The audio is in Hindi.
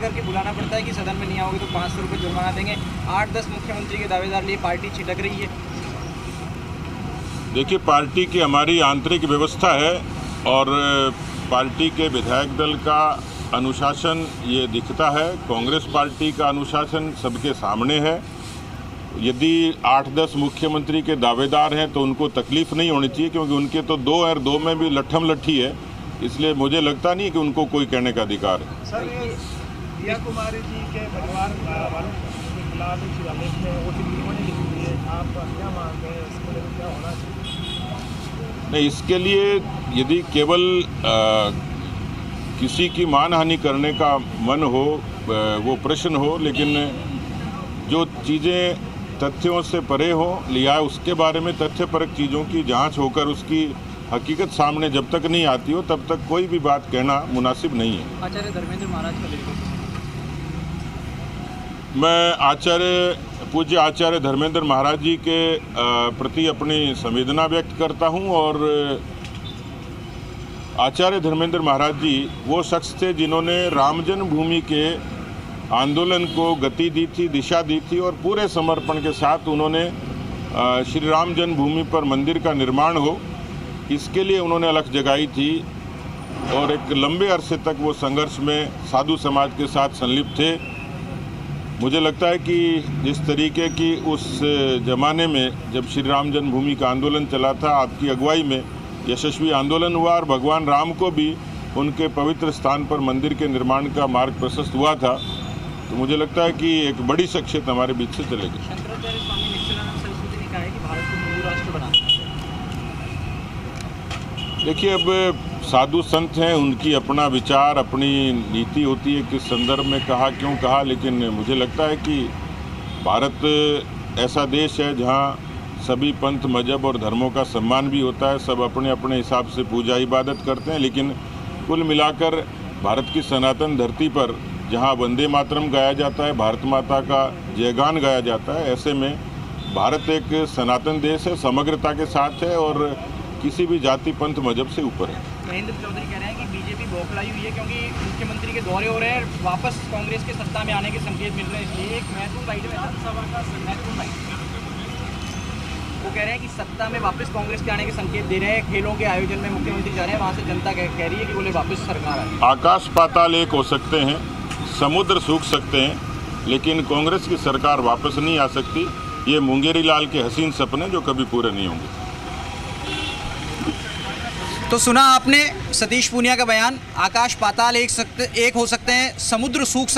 करके बुलाना पड़ता है कि सदन में नहीं आओगे तो 500 रुपये जुर्माना देंगे। 8-10 मुख्यमंत्री के दावेदार लिए पार्टी छिटक रही है। देखिए, पार्टी की हमारी आंतरिक व्यवस्था है और पार्टी के विधायक दल का अनुशासन ये दिखता है। कांग्रेस पार्टी का अनुशासन सबके सामने है। यदि 8-10 मुख्यमंत्री के दावेदार हैं तो उनको तकलीफ नहीं होनी चाहिए, क्योंकि उनके तो 2 और 2 में भी लट्ठम लट्ठी है। इसलिए मुझे लगता नहीं कि उनको कोई कहने का अधिकार है। सर, दिया कुमारी जी के परिवार वालों के खिलाफ एक शिलालेख में वो टिप्पणी लिखी है, आप क्या मानते हैं, इसके लिए क्या होना चाहिए? नहीं, इसके लिए यदि केवल किसी की मानहानि करने का मन हो, वो प्रश्न हो, लेकिन जो चीज़ें तथ्यों से परे हो लिया है उसके बारे में तथ्यपरक चीज़ों की जांच होकर उसकी हकीकत सामने जब तक नहीं आती हो तब तक कोई भी बात कहना मुनासिब नहीं है। आचार्य धर्मेंद्र महाराज का लेकर मैं पूज्य आचार्य धर्मेंद्र महाराज जी के प्रति अपनी संवेदना व्यक्त करता हूं और आचार्य धर्मेंद्र महाराज जी वो शख्स थे जिन्होंने राम जन्मभूमि के आंदोलन को गति दी थी, दिशा दी थी और पूरे समर्पण के साथ उन्होंने श्री राम जन्मभूमि पर मंदिर का निर्माण हो, इसके लिए उन्होंने अलख जगाई थी और एक लंबे अरसे तक वो संघर्ष में साधु समाज के साथ संलिप्त थे। मुझे लगता है कि जिस तरीके की उस ज़माने में जब श्री राम जन्मभूमि का आंदोलन चला था, आपकी अगुवाई में यशस्वी आंदोलन हुआ और भगवान राम को भी उनके पवित्र स्थान पर मंदिर के निर्माण का मार्ग प्रशस्त हुआ था, तो मुझे लगता है कि एक बड़ी शख्सियत हमारे बीच से चलेगी। शंकराचार्य स्वामी नित्यानंद सरस्वती ने कहा है कि भारत को हिंदू राष्ट्र बनाना है। देखिए, अब साधु संत हैं, उनकी अपना विचार, अपनी नीति होती है किस संदर्भ में कहा, क्यों कहा, लेकिन मुझे लगता है कि भारत ऐसा देश है जहाँ सभी पंथ, मजहब और धर्मों का सम्मान भी होता है। सब अपने अपने हिसाब से पूजा इबादत करते हैं, लेकिन कुल मिलाकर भारत की सनातन धरती पर जहाँ वंदे मातरम गाया जाता है, भारत माता का जयगान गाया जाता है, ऐसे में भारत एक सनातन देश है, समग्रता के साथ है और किसी भी जाति, पंथ, मजहब से ऊपर है। महेंद्र चौधरी कह रहे हैं कि बीजेपी बौखलाई हुई है क्योंकि मुख्यमंत्री के दौरे हो रहे हैं, वापस कांग्रेस के सत्ता में आने के संकेत मिल रहे हैं, इसलिए एक महत्वपूर्ण बाइट है सभा का महत्वपूर्ण बाइट। वो कह रहे हैं कि सत्ता में वापस कांग्रेस के आने के संकेत दे रहे हैं। खेलों के आयोजन में मुख्यमंत्री जा रहे हैं, वहाँ से जनता कह रही है कि बोले वापस सरकार आए। आकाश पाताल एक हो सकते हैं, समुद्र सूख सकते हैं, लेकिन कांग्रेस की सरकार वापस नहीं आ सकती। ये मुंगेरी लाल के हसीन सपने जो कभी पूरे नहीं होंगे। तो सुना आपने सतीश पूनिया का बयान। आकाश पाताल एक हो सकते हैं, समुद्र सूख